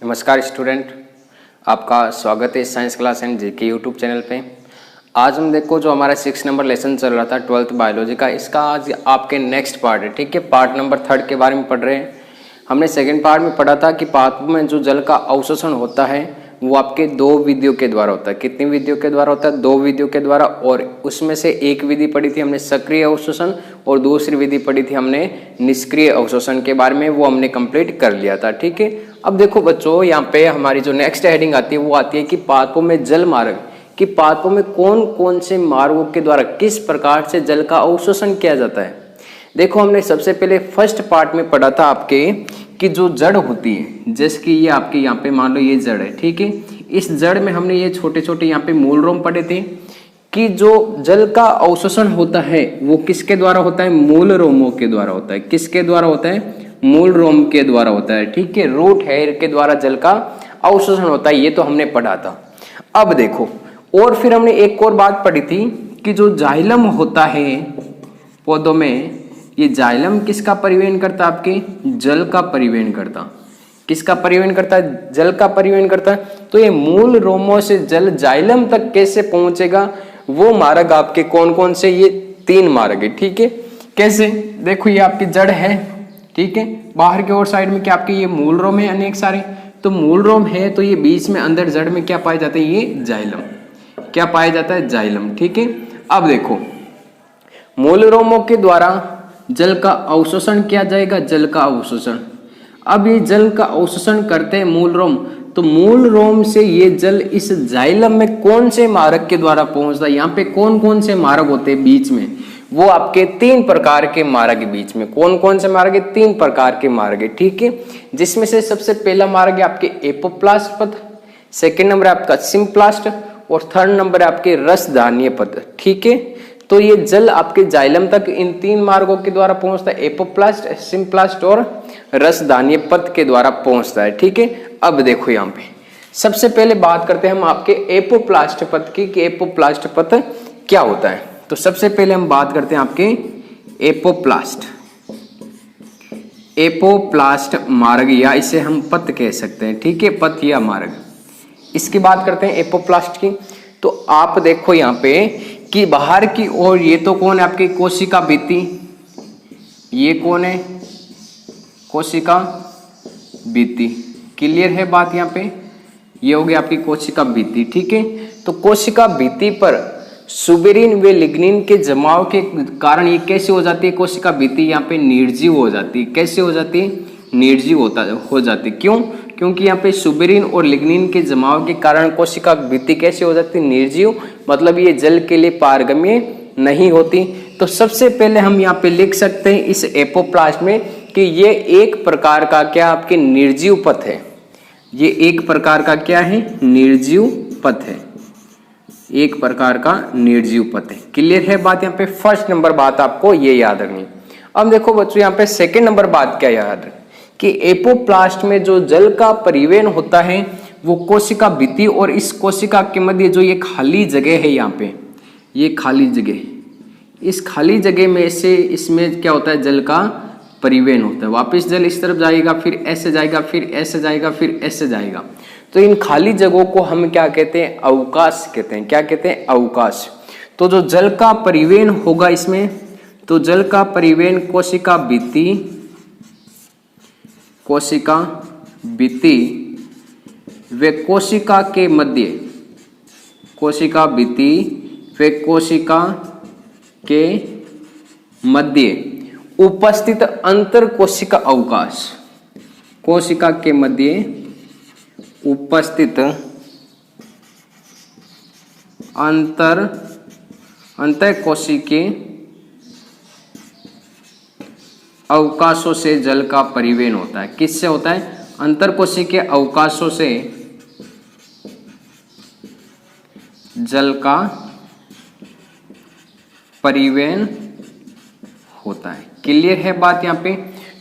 नमस्कार स्टूडेंट, आपका स्वागत है science class and GK YouTube channel पे। आज हम देखो जो हमारा 6 नंबर लेसन चल रहा था 12th बायोलॉजी का, इसका आज आपके नेक्स्ट पार्ट है। ठीक है, पार्ट नंबर 3 के बारे में पढ़ रहे हैं। हमने सेकंड पार्ट में पढ़ा था कि पादपों में जो जल का अवशोषण होता है वो आपके 2 विधियों के द्वारा होता है। कितनी विधियों के द्वारा होता है? 2 विधियों के द्वारा। और उसमें से एक विधि पढ़ी थी हमने सक्रिय अवशोषण और दूसरी विधि पढ़ी थी हमने निष्क्रिय अवशोषण के बारे में, वो हमने कंप्लीट कर लिया था। ठीक है, अब देखो बच्चों, यहाँ पे हमारी जो नेक्स्ट हेडिंग आती है वो आती है कि पादपों में जल मार्ग, कि पादपों में कौन कौन से मार्गों के द्वारा किस प्रकार से जल का अवशोषण किया जाता है। देखो, हमने सबसे पहले फर्स्ट पार्ट में पढ़ा था आपके कि जो जड़ होती है, जैसे कि ये आपके यहाँ पे मान लो ये जड़ है। ठीक है, इस जड़ में हमने ये छोटे छोटे यहाँ पे मूलरोम पढ़े थे कि जो जल का अवशोषण होता है वो किसके द्वारा होता है? मूल रोमों के द्वारा होता है। किसके द्वारा होता है? मूल रोम के द्वारा होता है। ठीक है, रूट हेयर के द्वारा जल का अवशोषण होता है, ये तो हमने पढ़ा था। अब देखो, और फिर हमने एक और बात पढ़ी थी कि जो जाइलम होता है पौधों में, ये जाइलम किसका परिवहन करता है? आपके जल का परिवहन करता। किसका परिवहन करता है? जल का परिवहन करता है। तो ये मूल रोमों से जल जाइलम तक कैसे पहुंचेगा, वो मार्ग आपके कौन कौन से? ये 3 मार्ग है। ठीक है, कैसे? देखो, ये आपकी जड़ है। ठीक है, बाहर के और साइड में क्या आपके ये मूल रोम है अनेक सारे। तो मूल रोम है तो ये बीच में अंदर जड़ में क्या पाया जाता है? ये जाइलम। क्या पाया जाता है? जाइलम। ठीक है, अब देखो, मूल रोमों के द्वारा जल का अवशोषण किया जाएगा, जल का अवशोषण। अब ये जल का अवशोषण करते हैं मूल रोम, तो मूल रोम से ये जल इस जाइलम में कौन से मार्ग के द्वारा पहुंचता है? यहाँ पे कौन कौन से मार्ग होते हैं बीच में? वो आपके 3 प्रकार के मार्ग है बीच में। कौन कौन से मार्ग है? 3 प्रकार के मार्ग है। ठीक है, जिसमें से सबसे पहला मार्ग है आपके एपोप्लास्ट पथ, सेकेंड नंबर है आपका सिम्प्लास्ट और थर्ड नंबर है आपके रसधान्य पथ। ठीक है, तो ये जल आपके जाइलम तक इन 3 मार्गों के द्वारा पहुंचता है, एपोप्लास्ट, सिम्प्लास्ट और रसधान्य पथ के द्वारा पहुंचता है। ठीक है, अब देखो यहाँ पे सबसे पहले बात करते हैं हम आपके एपोप्लास्ट पथ की कि एपोप्लास्ट पथ क्या होता है। तो सबसे पहले हम बात करते हैं आपके एपोप्लास्ट, एपोप्लास्ट मार्ग, या इसे हम पथ कह सकते हैं। ठीक है, पथ या मार्ग। इसकी बात करते हैं एपोप्लास्ट की। तो आप देखो यहाँ पे कि बाहर की ओर ये तो कौन है? आपकी कोशिका भित्ति। ये कौन है? कोशिका भित्ति। क्लियर है बात यहाँ पे? ये हो गई आपकी कोशिका भित्ति। ठीक है, तो कोशिका भित्ति पर सुबेरिन व लिग्निन के जमाव के कारण ये कैसे हो जाती है? कोशिका भित्ति यहाँ पे निर्जीव हो जाती है। कैसे हो जाती है? निर्जीव हो जाती है। क्यों? क्योंकि यहाँ पे सुबेरिन और लिग्निन के जमाव के कारण कोशिका भित्ति कैसे हो जाती है? निर्जीव, मतलब ये जल के लिए पारगम्य नहीं होती। तो सबसे पहले हम यहाँ पे लिख सकते हैं इस एपोप्लास्ट में कि ये एक प्रकार का क्या आपके निर्जीव पथ है। ये एक प्रकार का क्या है? निर्जीव पथ है। एक प्रकार का निर्जीव पथ है। क्लियर है बात? यहाँ पे फर्स्ट नंबर बात आपको ये याद रखनी। अब देखो बच्चों, यहाँ पे सेकेंड नंबर बात क्या याद रखनी कि एपोप्लास्ट में जो जल का परिवहन होता है वो कोशिका भित्ति और इस कोशिका के मध्य जो ये खाली जगह है, यहाँ पे ये खाली जगह, इस खाली जगह में से इसमें क्या होता है? जल का परिवहन होता है। वापस जल इस तरफ जाएगा, फिर ऐसे जाएगा, फिर ऐसे जाएगा, फिर ऐसे जाएगा। तो इन खाली जगहों को हम क्या कहते हैं? अवकाश कहते हैं। क्या कहते हैं? अवकाश। तो जो जल का परिवहन होगा इसमें, तो जल का परिवहन कोशिका भित्ति, कोशिका भित्ति व कोशिका के मध्य, कोशिका भित्ति व कोशिका के मध्य उपस्थित अंतर कोशिका अवकाश, कोशिका के मध्य उपस्थित अंतर कोशिकीय अवकाशों से जल का परिवहन होता है। किससे होता है? अंतर कोशिकीय अवकाशों से जल का परिवहन होता है। क्लियर है बात यहाँ पे?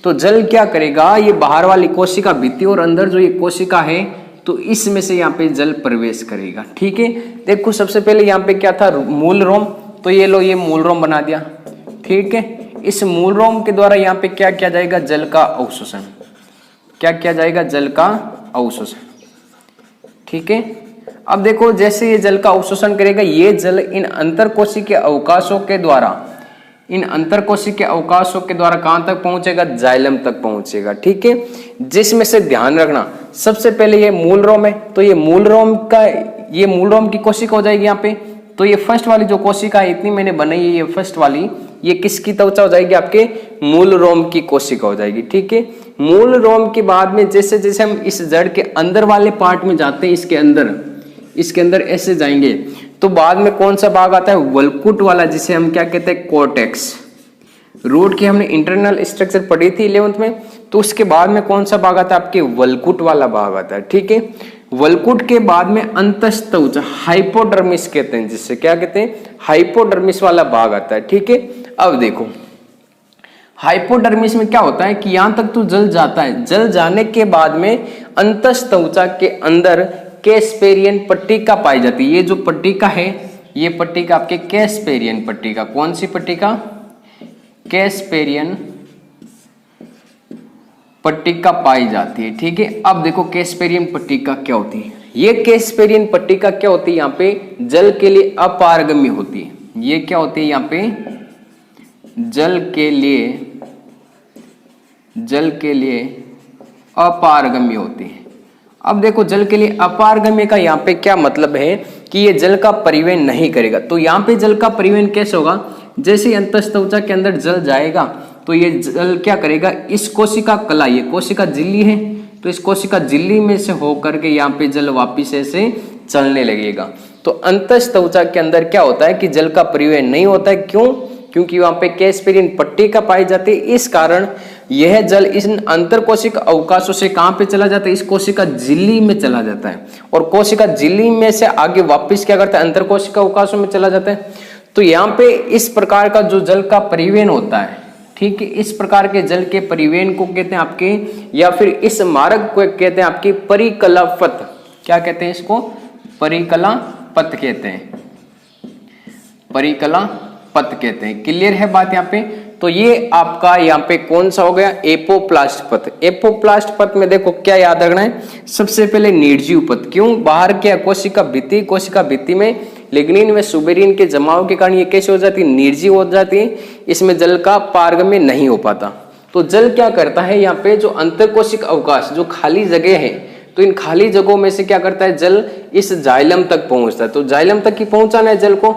तो जल क्या करेगा? ये बाहर वाली कोशिका भित्ति और अंदर जो ये कोशिका है, तो इसमें से यहाँ पे जल प्रवेश करेगा। ठीक है, देखो सबसे पहले यहाँ पे क्या था? मूल रोम। तो ये लो, ये मूल रोम बना दिया। ठीक है, इस मूल रोम के द्वारा यहाँ पे क्या किया जाएगा? जल का अवशोषण। क्या किया जाएगा? जल का अवशोषण, ठीक है। अब देखो जैसे ये जल का अवशोषण करेगा, ये जल इन अंतरकोशिकीय अवकाशों के द्वारा कहां तक पहुंचेगा, जाइलम तक पहुंचेगा, ठीक है। जिसमें से ध्यान रखना, सबसे पहले ये मूल रोम है, तो ये मूल रोम की कोशिका हो जाएगी यहाँ पे। तो ये फर्स्ट वाली जो कोशिका है, इतनी मैंने बनाई है, ये फर्स्ट वाली, ये किसकी त्वचा हो जाएगी, आपके मूल रोम की कोशिका हो जाएगी, ठीक है। मूल रोम के बाद में जैसे जैसे हम इस जड़ के अंदर वाले पार्ट में जाते हैं, इसके अंदर ऐसे जाएंगे, तो बाद में कौन सा भाग आता है, वल्कुट वाला, जिसे हम क्या कहते हैं, कोर्टेक्स। रूट की हमने इंटरनल स्ट्रक्चर पढ़ी थी 11th में, तो उसके बाद में कौन सा भाग आता है, आपके वल्कुट वाला भाग आता है, ठीक है। वल्कुट के बाद में अंतस्त्वचा, हाइपोडर्मिस कहते हैं, जिससे क्या कहते हैं, हाइपोडर्मिस वाला भाग आता है, ठीक है। अब देखो हाइपोडर्मिस में क्या होता है कि यहां तक तो जल जाता है, जल जाने के बाद में अंतस्त्वचा के अंदर कैस्पेरियन पट्टिका पाई जाती है। ये जो पट्टिका है, ये पट्टिका आपके कैस्पेरियन पट्टिका, कौन सी पट्टिका, कैस्पेरियन पट्टिका पाई जाती है, ठीक है। अब देखो कैस्पेरियन पट्टिका क्या होती है, ये कैस्पेरियन पट्टिका क्या होती है, यहाँ पे जल के लिए अपारगम्य होती है। ये क्या होती है, यहाँ पे जल के लिए अपारगम्य होती है। अब देखो जल के लिए अपारगम्य का यहाँ पे क्या मतलब है कि ये जल का परिवहन नहीं करेगा। तो यहाँ पे जल का परिवहन कैसे होगा, जैसे अंतस्त्वचा के अंदर जल जाएगा तो ये जल क्या करेगा, इस कोशिका कला, ये कोशिका झिल्ली है, तो इस कोशिका झिल्ली में से होकर के यहाँ पे जल वापिस ऐसे चलने लगेगा। तो अंतस्त्वचा के अंदर क्या होता है कि जल का परिवहन नहीं होता है, क्यों, क्योंकि वहां पे कैस्पेरियन पट्टिका पाई जाती है। इस कारण यह जल इस अंतरकोशिका अवकाशों से कहां पे चला जाता है, इस कोशिका झिल्ली में चला जाता है, और कोशिका झिल्ली में से आगे वापस क्या करता है, अंतरकोशिका अवकाशों में चला जाता है। तो यहाँ पे इस प्रकार का जो जल का परिवहन होता है, ठीक है, इस प्रकार के जल के परिवहन को कहते हैं आपके, या फिर इस मार्ग को कहते हैं आपकी परिकला पथ। क्या कहते हैं इसको, परिकला पथ कहते हैं, परिकला पथ कहते हैं। क्लियर है बात यहाँ पे। तो ये आपका यहाँ पे कौन सा हो गया, एपोप्लास्ट पथ। एपोप्लास्ट पथ में देखो क्या याद रखना है, सबसे पहले निर्जीव पथ। क्यों, बाहर के कोशिका भित्ति में लिग्निन व सुबेरिन के जमाव के कारण ये कैसे हो जाती है, निर्जीव हो जाती है, इसमें जल का पारगम्य नहीं हो पाता। तो जल क्या करता है, यहाँ पे जो अंतरकोशिक अवकाश, जो खाली जगह है, तो इन खाली जगहों में से क्या करता है, जल इस जाइलम तक पहुंचता है। तो जाइलम तक ही पहुंचाना है जल को,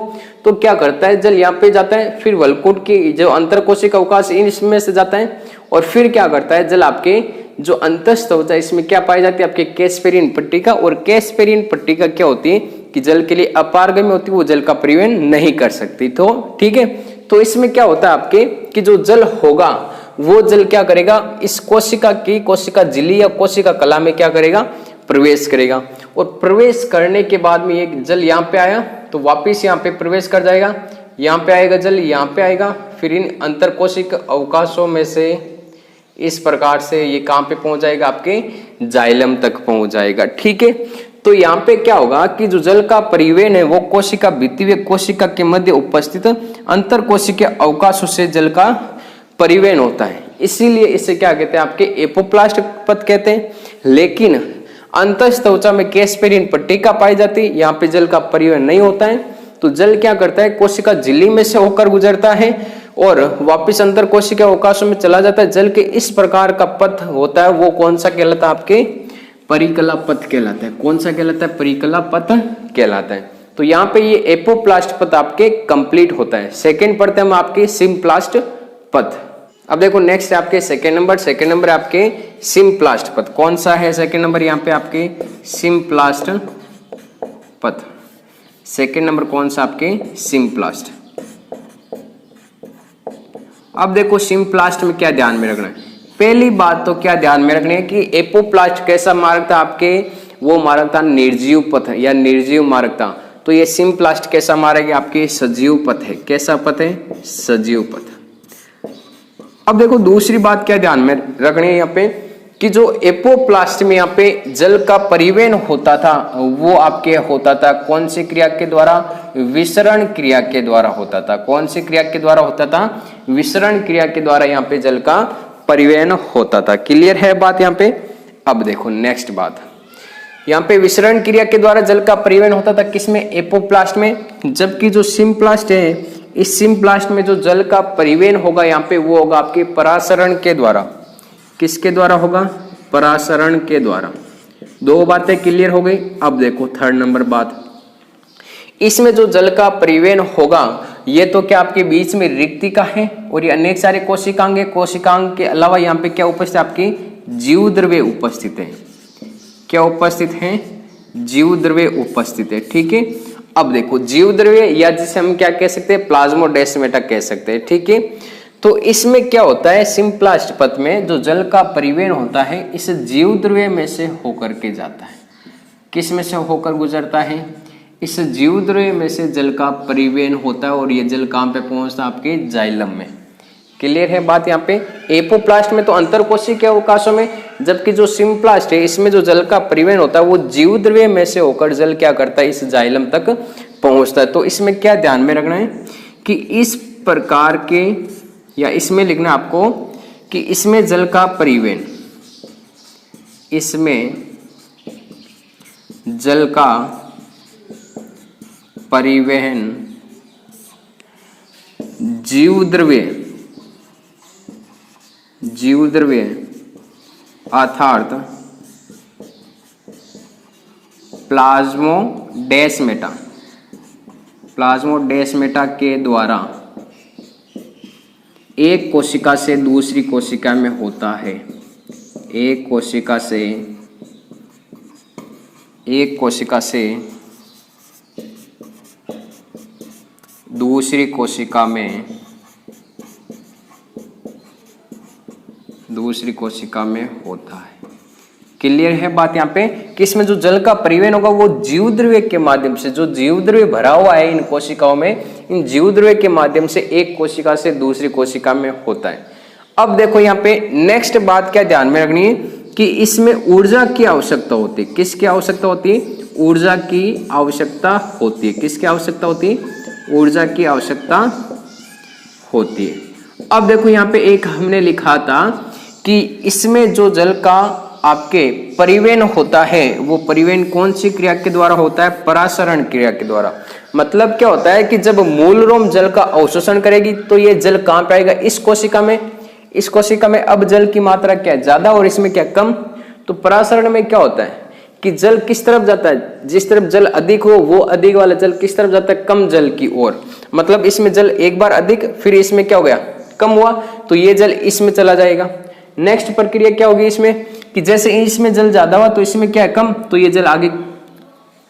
तो क्या करता है, जल यहाँ पे जाता है, फिर वल्कुट की जो अंतरकोशिक अवकाश इसमें से जाता है, और फिर क्या करता है, जल आपके जो अंतस्त्वचा इसमें क्या पाई जाती है, आपके कैस्पेरियन पट्टिका। और कैस्पेरियन पट्टिका क्या होती है कि जल के लिए अपारगम्य होती है, वो जल का परिवहन नहीं कर सकती। तो ठीक है, तो इसमें क्या होता है आपके कि जो जल होगा वो जल क्या करेगा, इस कोशिका झिल्ली या कोशिका कला में क्या करेगा, प्रवेश करेगा। और प्रवेश करने के बाद में ये जल यहाँ पे आया तो वापिस यहाँ पे प्रवेश कर जाएगा, यहाँ पे आएगा जल, यहाँ पे आएगा, फिर इन अंतरकोशिक अवकाशों में से इस प्रकार से ये कहाँ पे पहुंच जाएगा, आपके जाइलम तक पहुंच जाएगा। ठीक है, तो यहाँ पे क्या होगा कि जो जल का परिवहन है वो कोशिका भित्ति व कोशिका के मध्य उपस्थित अंतरकोशिकीय अवकाशों से जल का परिवहन होता है, इसीलिए इसे क्या कहते हैं, आपके एपोप्लास्ट पथ कहते हैं। लेकिन अंतस्त्वचा में कैस्पेरियन पट्टिका पाई जाती है, यहाँ पे जल का परिवहन नहीं होता है। तो जल क्या करता है, कोशिका झिल्ली में से होकर गुजरता है और वापिस अंतर कोशिका अवकाशों में चला जाता है। जल के इस प्रकार का पथ होता है वो कौन सा कहलाता है, आपके परिकला पथ कहलाता है। कौन सा कहलाता है, परिकला पथ कहलाता है। तो यहाँ पे ये एपोप्लास्ट पथ आपके कंप्लीट होता है। सेकेंड पढ़ते हम आपके सिम्प्लास्ट पथ। अब देखो नेक्स्ट है आपके सेकेंड नंबर आपके सिम्प्लास्ट पथ। कौन सा है सेकेंड नंबर, यहाँ पे आपके सिम्प्लास्ट पथ। सेकेंड नंबर कौन सा, आपके सिम्प्लास्ट। अब देखो सिम्प्लास्ट में क्या ध्यान में रखना है, पहली बात तो क्या ध्यान में रखनी है कि एपोप्लास्ट कैसा मार्ग था आपके, वो मार्ग था निर्जीव पथ या निर्जीव मार्ग था। तो ये सिम्प्लास्ट कैसा मार्ग है, आपके सजीव पथ है। कैसा पथ है, सजीव पथ। अब देखो दूसरी बात क्या ध्यान में रखनी है यहाँ पे कि जो एपोप्लास्ट में यहाँ पे जल का परिवहन होता था वो आपके होता था कौन सी क्रिया के द्वारा, विसरण क्रिया के द्वारा होता था। कौन सी क्रिया के द्वारा होता था, विसरण क्रिया के द्वारा यहाँ पे जल का परिवहन होता था। क्लियर है बात यहाँ पे। अब देखो नेक्स्ट बात, यहाँ पे विसरण क्रिया के द्वारा जल का परिवहन होता था किसमें, एपोप्लास्ट में, जबकि जो सिम्प्लास्ट है, इस सिम्प्लास्ट में जो जल का परिवहन होगा यहाँ पे वो होगा आपके परासरण के द्वारा। किसके द्वारा होगा, परासरण के द्वारा। दो बातें क्लियर हो गई। अब देखो थर्ड नंबर बात, इसमें जो जल का परिवहन होगा ये तो क्या आपके बीच में रिक्ति का है और ये अनेक सारे कोशिकांग है। कोशिकांग के अलावा यहाँ पे क्या उपस्थित है, आपकी जीव द्रव्य उपस्थित है। क्या उपस्थित है, जीव द्रव्य उपस्थित है। ठीक है, अब देखो जीव द्रव्य या जिसे हम क्या कह सकते हैं, प्लाज्मोडेस्माटा कह सकते हैं। ठीक है, तो इसमें क्या होता है, सिम्प्लास्ट पथ में जो जल का परिवहन होता है इस जीव द्रव्य में से होकर के जाता है। किस में से होकर गुजरता है, इस जीव द्रव्य में से जल का परिवहन होता है और ये जल कहाँ पे पहुंचता है, आपके जाइलम में। क्लियर है बात यहाँ पे। एपोप्लास्ट में तो अंतरकोशिकीय अवकाशों में, जबकि जो सिम्प्लास्ट है इसमें जो जल का परिवहन होता है वो जीव द्रव्य में से होकर जल क्या करता है, इस जाइलम तक पहुंचता है। तो इसमें क्या ध्यान में रखना है कि इस प्रकार के, या इसमें लिखना आपको कि इसमें जल का परिवहन, इसमें जल का परिवहन जीव द्रव्य अर्थात प्लाज्मोडेस्माटा के द्वारा एक कोशिका से दूसरी कोशिका में होता है। एक कोशिका से दूसरी कोशिका में होता है। क्लियर है बात यहाँ पे कि इसमें जो जल का परिवहन होगा वो जीव द्रव्य के माध्यम से, जो जीव द्रव्य भरा हुआ है इन कोशिकाओं में, इन जीव द्रव्य के माध्यम से एक कोशिका से दूसरी कोशिका में होता है। अब देखो यहाँ पे नेक्स्ट बात क्या ध्यान में रखनी है कि इसमें ऊर्जा की आवश्यकता होती है। किसकी आवश्यकता होती है, ऊर्जा की आवश्यकता होती है। किसकी आवश्यकता होती है, ऊर्जा की आवश्यकता होती है। अब देखो यहाँ पे एक हमने लिखा था कि इसमें जो जल का आपके परिवहन होता है वो परिवहन कौन सी क्रिया के द्वारा होता है, परासरण क्रिया के द्वारा। मतलब क्या होता है कि जब मूल रोम जल का अवशोषण करेगी तो ये जल कहाँ पे आएगा, इस कोशिका में। इस कोशिका में अब जल की मात्रा क्या है, ज्यादा, और इसमें क्या, कम। तो परासरण में क्या होता है कि जल किस तरफ जाता है, जिस तरफ जल अधिक हो वो अधिक वाला जल किस तरफ जाता है, कम जल की ओर। मतलब इसमें जल एक बार अधिक, फिर इसमें क्या हो गया, कम हुआ, तो ये जल इसमें चला जाएगा। नेक्स्ट प्रक्रिया क्या होगी इसमें कि जैसे इसमें जल ज्यादा हुआ तो इसमें क्या है, कम, तो ये जल आगे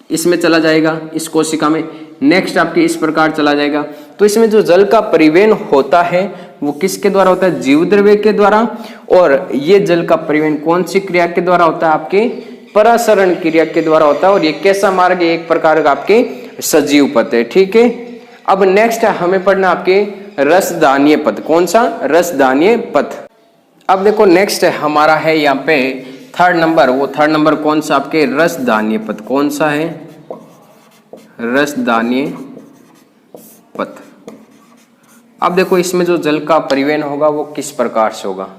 इसमें चला जाएगा, इस कोशिका में। नेक्स्ट आपके इस प्रकार चला जाएगा। तो इसमें जो जल का परिवहन होता है वो किसके द्वारा होता है, जीव द्रव्य के द्वारा। और ये जल का परिवहन कौन सी क्रिया के द्वारा होता है, आपके परासरण क्रिया के द्वारा होता है। और ये कैसा मार्ग है, एक प्रकार का आपके सजीव पथ है। ठीक है, अब नेक्स्ट हमें पढ़ना आपके रसदानीय पथ। कौन सा, रसदानीय पथ। अब देखो नेक्स्ट हमारा है यहाँ पे थर्ड नंबर। वो थर्ड नंबर कौन सा, आपके रसदानीय पथ। कौन सा है, रसदानीय पथ। अब देखो इसमें जो जल का परिवहन होगा वो किस प्रकार से होगा।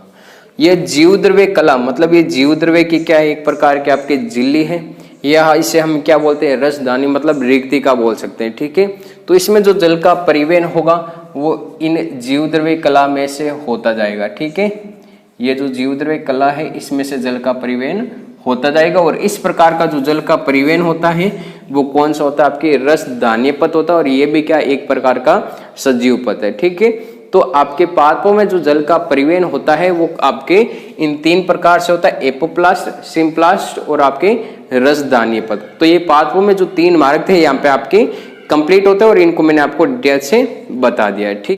ये जीव द्रव्य कला, मतलब ये जीव द्रव्य की क्या है, एक प्रकार के आपके झिल्ली है, या इसे हम क्या बोलते हैं, रसदानी, मतलब रिक्ति का बोल सकते हैं। ठीक है, तो इसमें जो जल का परिवहन होगा वो इन जीव द्रव्य कला में से होता जाएगा। ठीक है, ये जो जीव द्रव्य कला है इसमें से जल का परिवहन होता जाएगा। और इस प्रकार का जो जल का परिवहन होता है वो कौन सा होता है, आपके रसदानीय पथ होता है। और ये भी क्या, एक प्रकार का सजीव पथ है। ठीक है, तो आपके पादपों में जो जल का परिवहन होता है वो आपके इन तीन प्रकार से होता है, एपोप्लास्ट, सिम्प्लास्ट और आपके रसदानीय पथ। तो ये पादपों में जो तीन मार्ग थे यहाँ पे आपके कंप्लीट होते हैं और इनको मैंने आपको डिटेल से बता दिया है। ठीक।